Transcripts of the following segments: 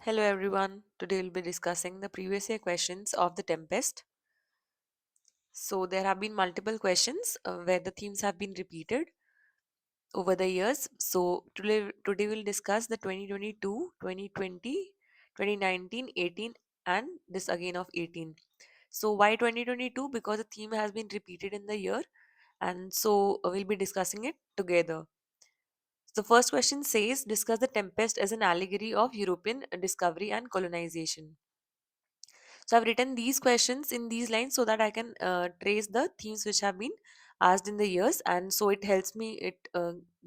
Hello everyone. Today we'll be discussing the previous year questions of The Tempest. So there have been multiple questions where the themes have been repeated over the years. So today we'll discuss the 2022, 2020, 2019, 18 and this again of 18. So why 2022? Because the theme has been repeated in the year and so we'll be discussing it together. So the first question says discuss the Tempest as an allegory of European discovery and colonization. So I've written these questions in these lines so that I can trace the themes which have been asked in the years, and so it helps me. It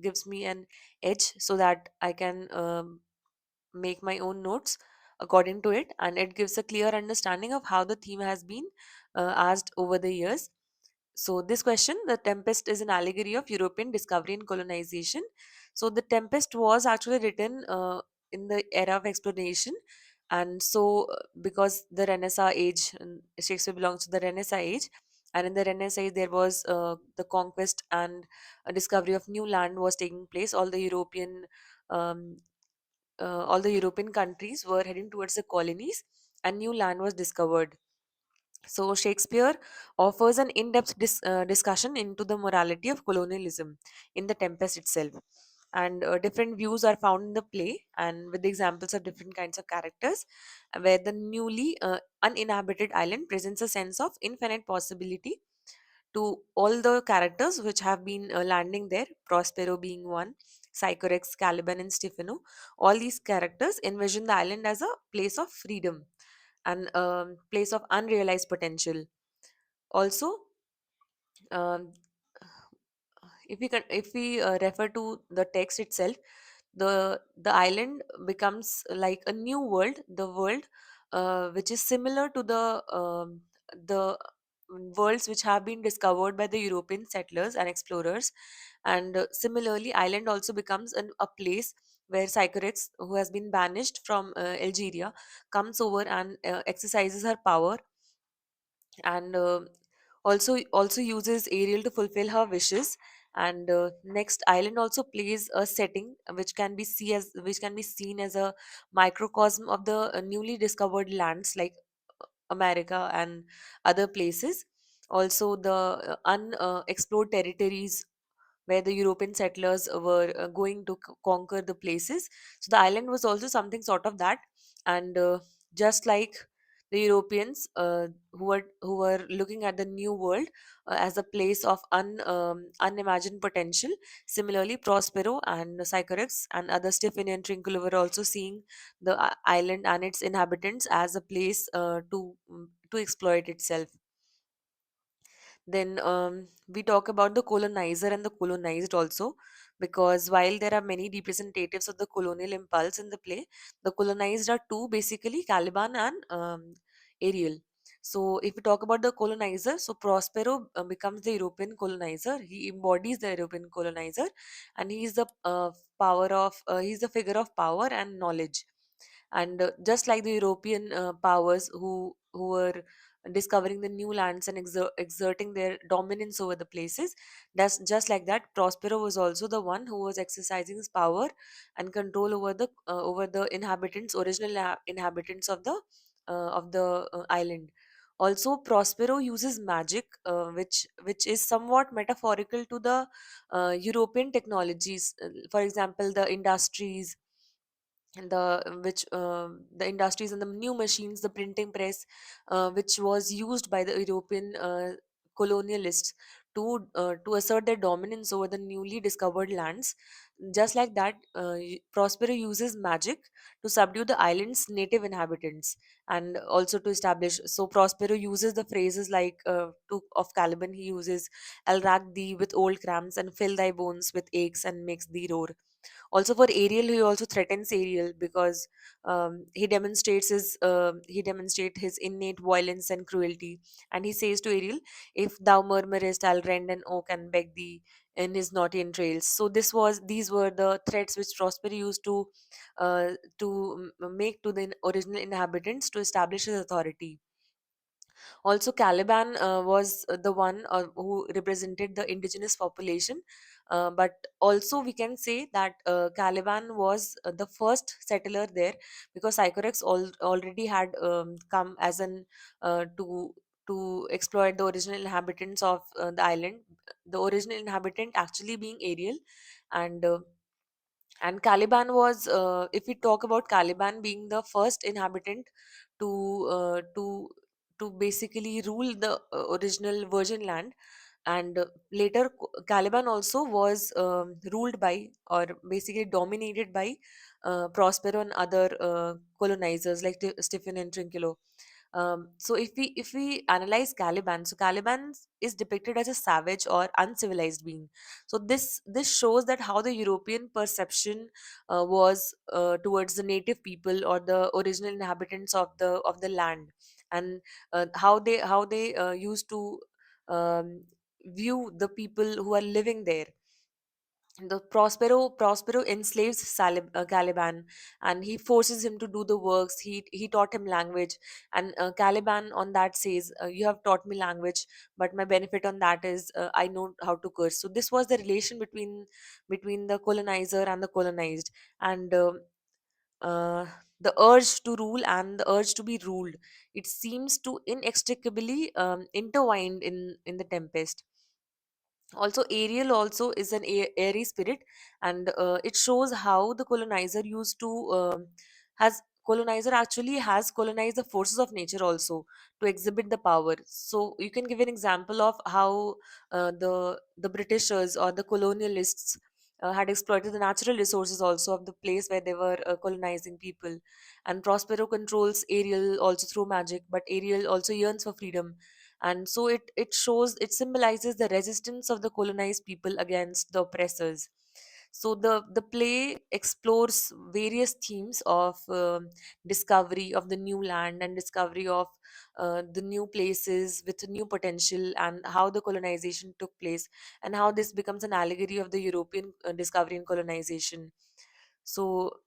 gives me an edge so that I can make my own notes according to it, and it gives a clear understanding of how the theme has been asked over the years. So, this question, The Tempest is an allegory of European discovery and colonization. So, The Tempest was actually written in the era of exploration. And so, because the Renaissance age, and Shakespeare belongs to the Renaissance age, and in the Renaissance age, there was the conquest and a discovery of new land was taking place. Um, all the European countries were heading towards the colonies, and new land was discovered. So, Shakespeare offers an in depth discussion into the morality of colonialism in The Tempest itself. And different views are found in the play, and with the examples of different kinds of characters, where the newly uninhabited island presents a sense of infinite possibility to all the characters which have been landing there, Prospero being one, Sycorax, Caliban, and Stephano. All these characters envision the island as a place of freedom and place of unrealized potential. Also, um, if we refer to the text itself, the island becomes like a new world, the world which is similar to the worlds which have been discovered by the European settlers and explorers. And similarly, island also becomes a place where Sycorax, who has been banished from Algeria, comes over and exercises her power, and also uses Ariel to fulfill her wishes. And next, island also plays a setting which can be seen as a microcosm of the newly discovered lands like America and other places. Also, the unexplored territories where the European settlers were going to conquer the places. So the island was also something sort of that, and just like the Europeans who were looking at the new world as a place of unimagined potential. Similarly, Prospero and Sycorax and other Stephanie and Trinculo were also seeing the island and its inhabitants as a place to exploit itself. Then we talk about the colonizer and the colonized also, because while there are many representatives of the colonial impulse in the play, the colonized are two basically, Caliban and Ariel. So if we talk about the colonizer, so Prospero becomes the European colonizer. He embodies the European colonizer, and he is the he's the figure of power and knowledge. And just like the European powers who were discovering the new lands and exerting their dominance over the places, that's just like that Prospero was also the one who was exercising his power and control over the inhabitants, original inhabitants of the island. Also, Prospero uses magic, which is somewhat metaphorical to the European technologies. For example, the industries and the industries and the new machines, the printing press, which was used by the European colonialists to assert their dominance over the newly discovered lands. Just like that, Prospero uses magic to subdue the island's native inhabitants and also to establish. So Prospero uses the phrases like of Caliban. He uses "I'll rack thee with old cramps and fill thy bones with aches and makes thee roar." Also for Ariel, he also threatens Ariel because he demonstrates his innate violence and cruelty, and he says to Ariel, "If thou murmurest, I'll rend an oak and beg thee in his naughty entrails." So these were the threats which Prosper used to make to the original inhabitants to establish his authority. Also, Caliban was the one who represented the indigenous population, But also we can say that Caliban was the first settler there, because Sycorax already had come as an to exploit the original inhabitants of the island, the original inhabitant actually being Ariel. And uh, and Caliban was, if we talk about Caliban being the first inhabitant to uh, to to basically rule the original Virgin Land. And later Caliban also was ruled by, or basically dominated by, Prospero and other colonizers like Stephen and Trinculo. So if we analyze Caliban, so Caliban is depicted as a savage or uncivilized being. So this shows that how the European perception was towards the native people or the original inhabitants of the land, and how they used to um, view the people who are living there. The Prospero enslaves Caliban, and he forces him to do the works. He taught him language, and Caliban on that says, "You have taught me language, but my benefit on that is I know how to curse." So this was the relation between the colonizer and the colonized, and uh, the urge to rule and the urge to be ruled. It seems to inextricably intertwined in the Tempest. Also, Ariel also is an airy spirit, and it shows how the colonizer used to has colonizer actually has colonized the forces of nature also to exhibit the power. So you can give an example of how the Britishers or the colonialists had exploited the natural resources also of the place where they were colonizing people. And Prospero controls Ariel also through magic, but Ariel also yearns for freedom. And so it symbolizes the resistance of the colonized people against the oppressors. So the play explores various themes of discovery of the new land and discovery of the new places with new potential, and how the colonization took place, and how this becomes an allegory of the European discovery and colonization. So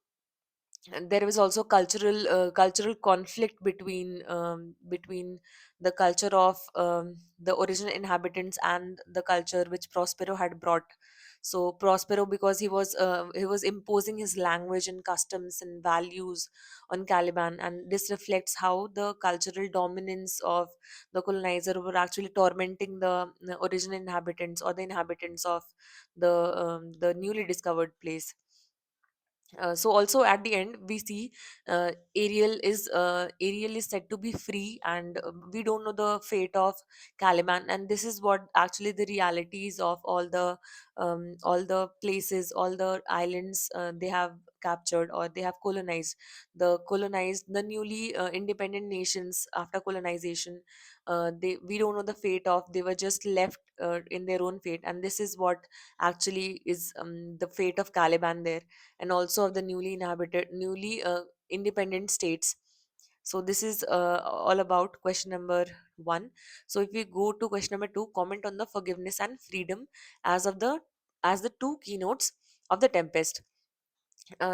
and there was also cultural conflict between the culture of the original inhabitants and the culture which Prospero had brought. So Prospero, because he was imposing his language and customs and values on Caliban, and this reflects how the cultural dominance of the colonizer were actually tormenting the original inhabitants or the inhabitants of the newly discovered place. So also at the end we see Ariel is said to be free, and we don't know the fate of Caliban, and this is what actually the realities of all the places, all the islands they have captured or they have colonized. The newly independent nations after colonization, they we don't know the fate of, they were just left in their own fate, and this is what actually is the fate of Caliban there, and also of the newly independent states. So this is all about question number 1. So if we go to question number 2, comment on the forgiveness and freedom as of the as the two keynotes of the Tempest.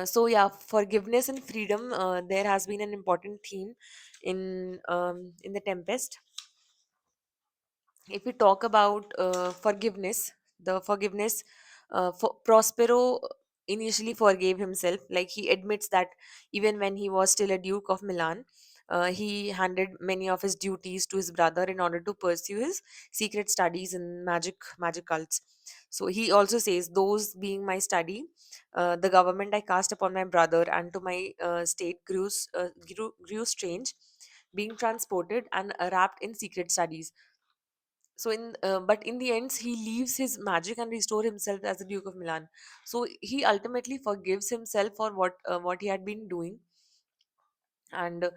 So yeah, forgiveness and freedom, there has been an important theme in the Tempest. If we talk about forgiveness, the forgiveness, Prospero initially forgave himself. Like, he admits that even when he was still a Duke of Milan, he handed many of his duties to his brother in order to pursue his secret studies in magic cults. So he also says, "Those being my study, the government I cast upon my brother and to my state grew strange, being transported and wrapped in secret studies." So but in the end he leaves his magic and restore himself as the Duke of Milan. So he ultimately forgives himself for what he had been doing. And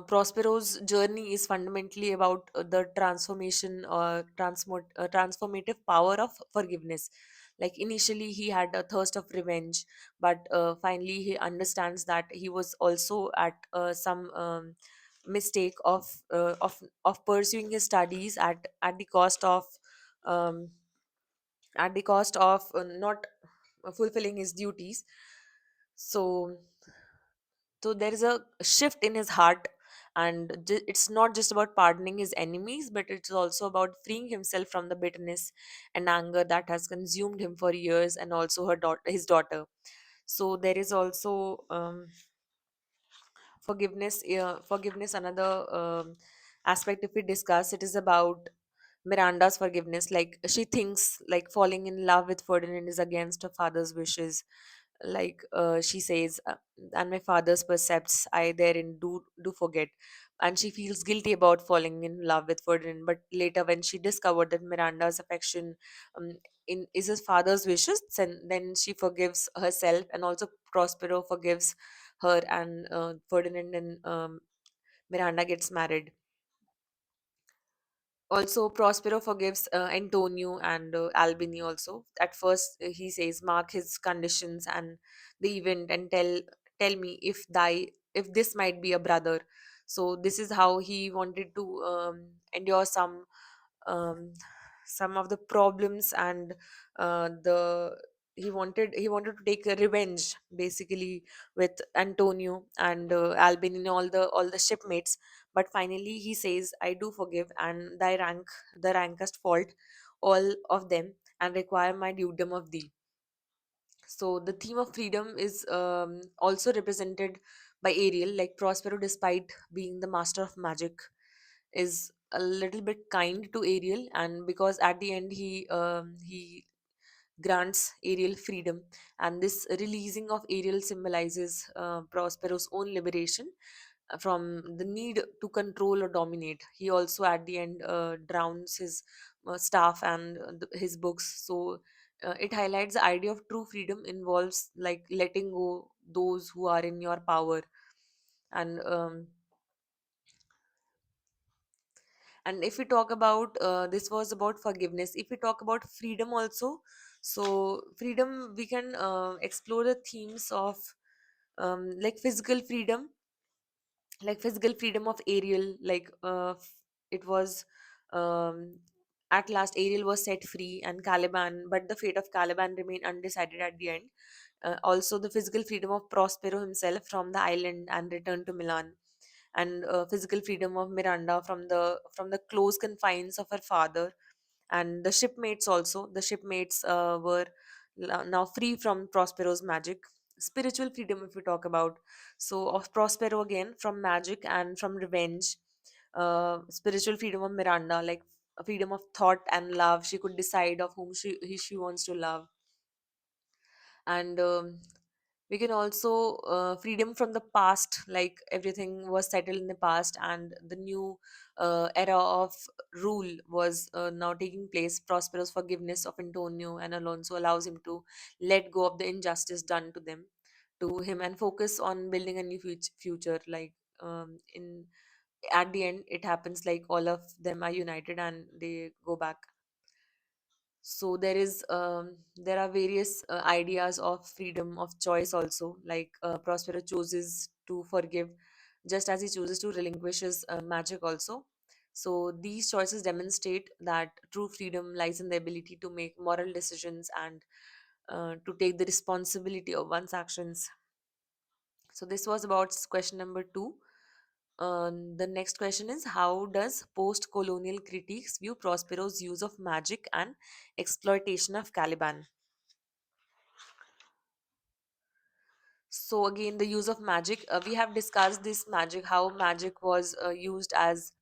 Prospero's journey is fundamentally about the transformation or transformative power of forgiveness. Like, initially he had a thirst of revenge, but finally he understands that he was also at some mistake of pursuing his studies at the cost of um, not fulfilling his duties. So there is a shift in his heart, And it's not just about pardoning his enemies, but it's also about freeing himself from the bitterness and anger that has consumed him for years, and also his daughter. So there is also forgiveness, another aspect. If we discuss, it is about Miranda's forgiveness. Like, she thinks like falling in love with Ferdinand is against her father's wishes. Like, she says, and my father's precepts I therein do forget. And she feels guilty about falling in love with Ferdinand, but later when she discovered that Miranda's affection um, is his father's wishes, then she forgives herself, and also Prospero forgives her, and Ferdinand and Miranda gets married. Also, Prospero forgives Antonio and Albini also. At first, he says, "Mark his conditions and the event, and tell me if this might be a brother." So this is how he wanted to endure um, some of the problems, and the he wanted to take a revenge basically with Antonio and Albin and all the shipmates. But finally he says, "I do forgive, and thy rank the rankest fault all of them, and require my dukedom of thee." So the theme of freedom is also represented by Ariel. Like, Prospero, despite being the master of magic, is a little bit kind to Ariel, and because at the end he grants Ariel freedom, and this releasing of Ariel symbolizes Prospero's own liberation from the need to control or dominate. He also at the end drowns his staff and his books. So it highlights the idea of true freedom involves like letting go those who are in your power. And um, and if we talk about this was about forgiveness, if we talk about freedom also, so freedom, we can explore the themes of like physical freedom of Ariel. Like, it was um, at last Ariel was set free, and Caliban, but the fate of Caliban remained undecided at the end. Also, the physical freedom of Prospero himself from the island and return to Milan, and physical freedom of Miranda from the close confines of her father. And the shipmates also, the shipmates were now free from Prospero's magic. Spiritual freedom, if we talk about, so of Prospero again, from magic and from revenge. Spiritual freedom of Miranda, like a freedom of thought and love. She could decide of whom she wants to love. And we can also freedom from the past, like everything was settled in the past, and the new era of rule was now taking place. Prospero's forgiveness of Antonio and Alonso allows him to let go of the injustice done to him, and focus on building a new future. Like, in at the end it happens like all of them are united and they go back. So there are various ideas of freedom of choice also. Like, Prospero chooses to forgive just as he chooses to relinquish his magic also. So these choices demonstrate that true freedom lies in the ability to make moral decisions, and to take the responsibility of one's actions. So this was about question number 2. The next question is, how does post-colonial critiques view Prospero's use of magic and exploitation of Caliban? So again, the use of magic. We have discussed this magic, how magic was used as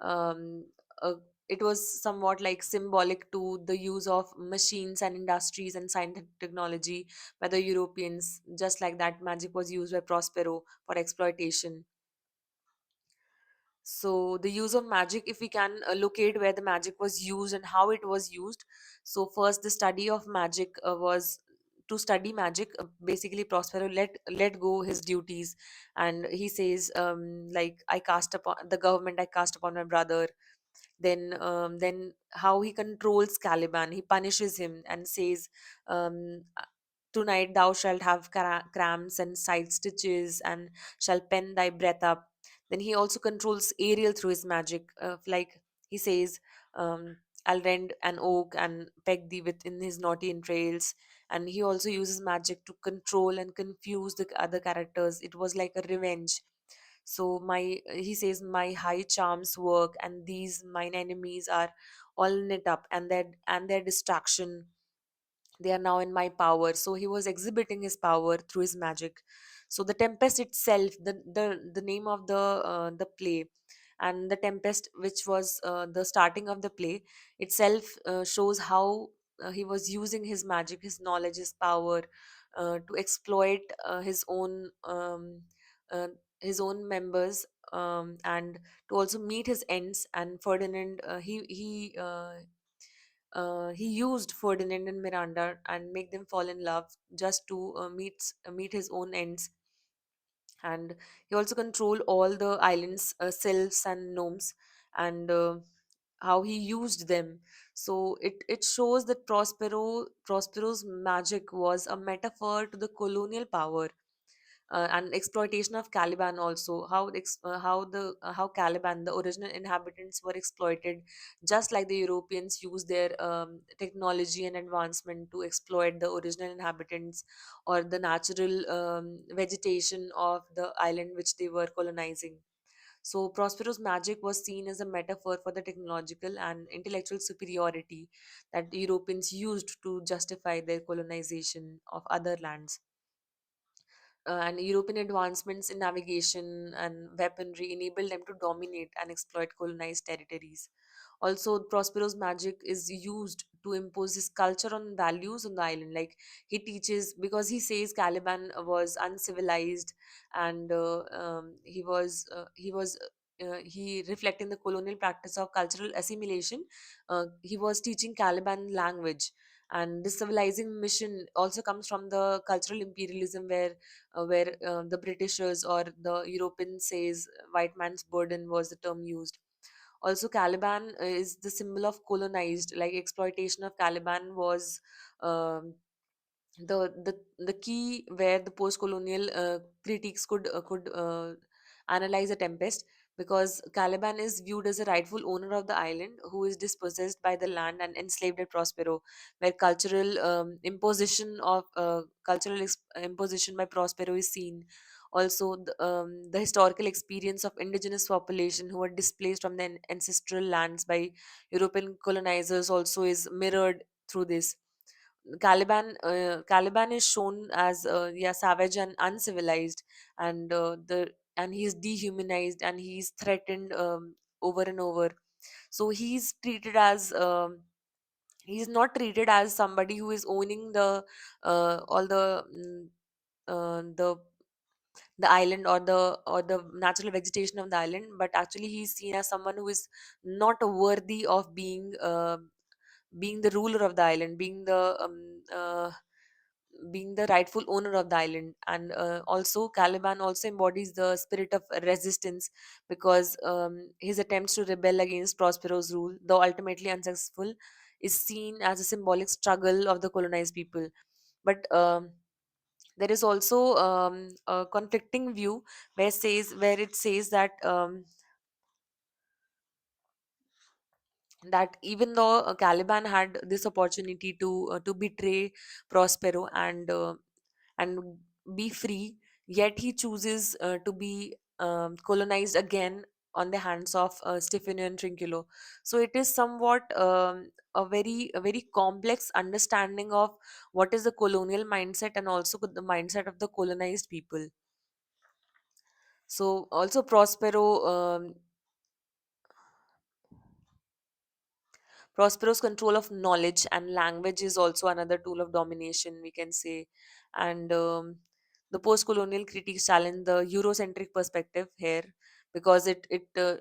um, uh, it was somewhat like symbolic to the use of machines and industries and scientific technology by the Europeans. Just like that, magic was used by Prospero for exploitation. So the use of magic, if we can locate where the magic was used and how it was used. So first, the study of magic was to study magic. Basically, Prospero let go his duties, and he says, like, I cast upon the government, I cast upon my brother. Then how he controls Caliban, he punishes him and says, tonight thou shalt have cramps and side stitches, and shall pen thy breath up. Then he also controls Ariel through his magic. Like, he says, I'll rend an oak and peg thee within his naughty entrails. And he also uses magic to control and confuse the other characters. It was like a revenge. So my he says my high charms work, and these mine enemies are all knit up, and their distraction, they are now in my power. So he was exhibiting his power through his magic. So the tempest itself, the name of the play, and the tempest, which was the starting of the play itself, shows how he was using his magic, his knowledge, his power, to exploit uh, his own members, and to also meet his ends. And Ferdinand, he used Ferdinand and Miranda and make them fall in love just to meet his own ends. And he also controlled all the island's sylphs and gnomes, and how he used them. So it shows that Prospero's magic was a metaphor to the colonial power, and exploitation of Caliban also. How Caliban, the original inhabitants, were exploited, just like the Europeans used their technology and advancement to exploit the original inhabitants, or the natural vegetation of the island which they were colonizing. So Prospero's magic was seen as a metaphor for the technological and intellectual superiority that Europeans used to justify their colonization of other lands. And European advancements in navigation and weaponry enabled them to dominate and exploit colonized territories. Also, Prospero's magic is used to impose his culture and values on the island. Like, he teaches, because he says Caliban was uncivilized, and he reflecting the colonial practice of cultural assimilation. He was teaching Caliban language, and this civilizing mission also comes from the cultural imperialism, where the Britishers or the European says white man's burden was the term used. Also, Caliban is the symbol of colonized, like exploitation of Caliban was um, the key where the post-colonial critiques could analyze the tempest, because Caliban is viewed as a rightful owner of the island who is dispossessed by the land and enslaved at Prospero, where cultural imposition by Prospero is seen. Also, the historical experience of indigenous population who were displaced from their ancestral lands by European colonizers also is mirrored through this. Caliban is shown as savage and uncivilized, and he's dehumanized and he's threatened over and over. So he's not treated as somebody who is owning the all the island, or the natural vegetation of the island, but actually he's seen as someone who is not worthy of being the ruler of the island, being the rightful owner of the island. And also Caliban also embodies the spirit of resistance, because his attempts to rebel against Prospero's rule, though ultimately unsuccessful, is seen as a symbolic struggle of the colonized people. But there is also a conflicting view where it says that even though Caliban had this opportunity to betray Prospero and be free, yet he chooses to be colonized again on the hands of Stefano and Trinculo. So it is somewhat a very complex understanding of what is the colonial mindset and also the mindset of the colonized people. So also Prospero's control of knowledge and language is also another tool of domination, we can say. And the post colonial critiques challenge the Eurocentric perspective here, because it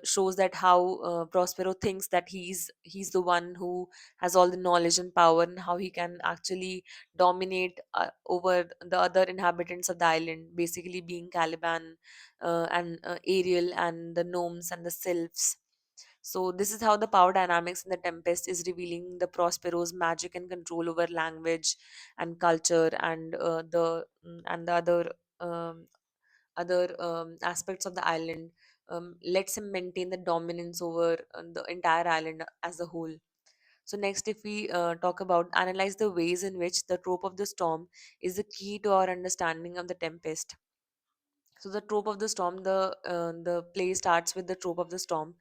shows that how Prospero thinks that he's the one who has all the knowledge and power, and how he can actually dominate over the other inhabitants of the island, basically being Caliban, and Ariel, and the gnomes and the sylphs. So this is how the power dynamics in the Tempest is revealing the Prospero's magic and control over language and culture, and the other aspects of the island. Lets him maintain the dominance over the entire island as a whole. So next, if we talk about analyze the ways in which the trope of the storm is the key to our understanding of the Tempest. So the trope of the storm, the play starts with the trope of the storm.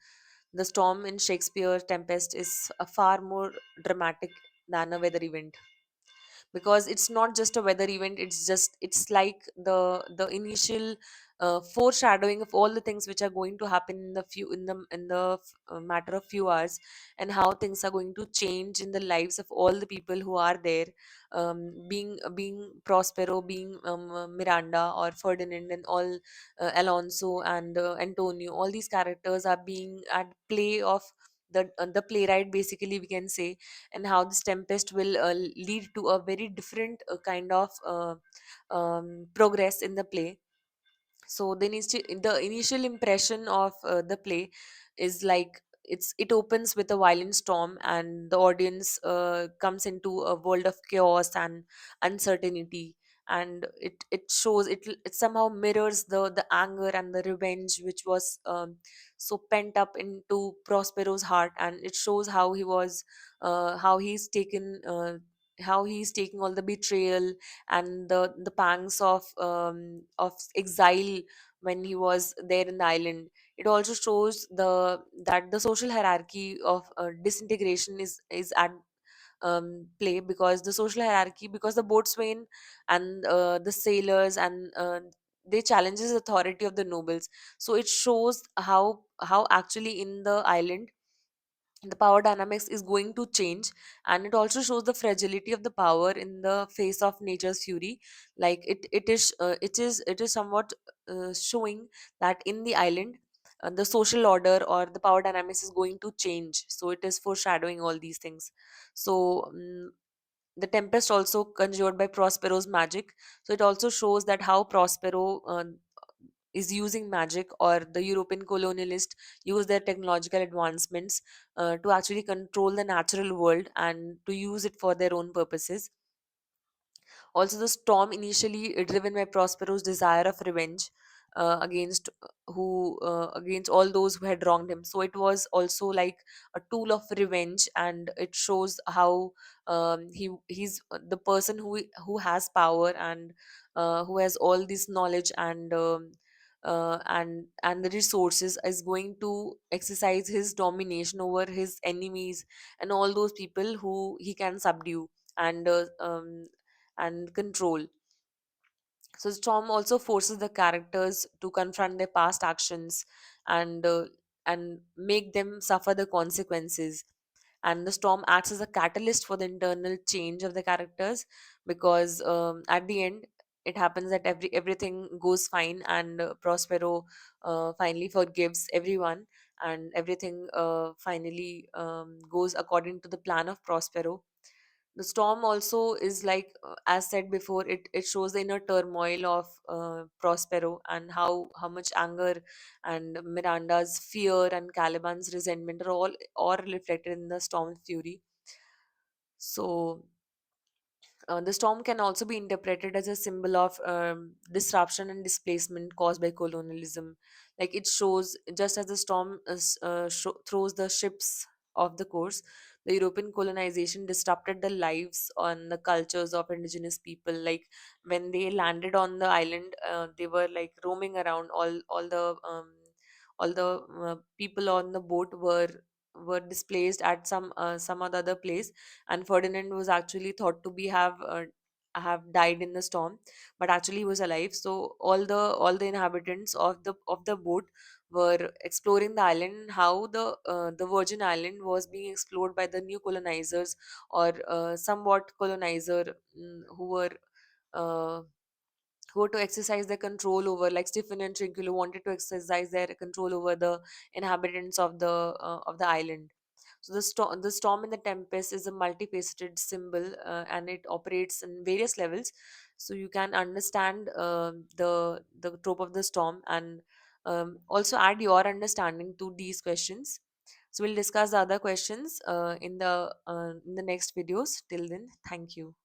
The storm in Shakespeare Tempest is a far more dramatic than a weather event, because it's not just a weather event. It's like the initial foreshadowing of all the things which are going to happen in the matter of few hours, and how things are going to change in the lives of all the people who are there, being Prospero, being Miranda or Ferdinand, and all Alonso and Antonio. All these characters are being at play of the playwright, basically we can say. And how this tempest will lead to a very different kind of progress in the play. So the initial impression of the play is like, it opens with a violent storm, and the audience comes into a world of chaos and uncertainty. And it somehow mirrors the anger and the revenge which was so pent up into Prospero's heart. And it shows how he was how he's taken how he's taking all the betrayal and the pangs of exile when he was there in the island. It also shows that the social hierarchy of disintegration is at play, because the social hierarchy, because the boatswain and the sailors and they challenges the authority of the nobles. So it shows how actually in the island the power dynamics is going to change. And it also shows the fragility of the power in the face of nature's fury. Like it is somewhat showing that in the island the social order or the power dynamics is going to change. So it is foreshadowing all these things. So the tempest also conjured by Prospero's magic. So it also shows that how Prospero is using magic, or the European colonialists use their technological advancements to actually control the natural world and to use it for their own purposes. Also, the storm initially driven by Prospero's desire of revenge against all those who had wronged him. So it was also like a tool of revenge, and it shows how he's the person who has power and who has all this knowledge and the resources, is going to exercise his domination over his enemies and all those people who he can subdue and control. So Storm also forces the characters to confront their past actions and make them suffer the consequences. And the storm acts as a catalyst for the internal change of the characters, because at the end it happens that everything goes fine, and Prospero finally forgives everyone, and everything finally goes according to the plan of Prospero. The storm also is like, as said before, it shows the inner turmoil of Prospero, and how much anger and Miranda's fear and Caliban's resentment are all reflected in the storm's fury. So the storm can also be interpreted as a symbol of disruption and displacement caused by colonialism. Like it shows, just as the storm throws the ships off the course, the European colonization disrupted the lives and the cultures of indigenous people. Like when they landed on the island, they were like roaming around. All the people on the boat were displaced at some other place, and Ferdinand was actually thought to be have died in the storm, but actually he was alive. So all the inhabitants of the boat were exploring the island, how the Virgin Island was being explored by the new colonizers, or somewhat colonizer, uh, who were to exercise their control over, like Stephen and Trinculo wanted to exercise their control over the inhabitants of the island. So the storm and the tempest is a multifaceted symbol, and it operates in various levels. So you can understand the trope of the storm, and also add your understanding to these questions. So we'll discuss the other questions in the next videos. Till then, thank you.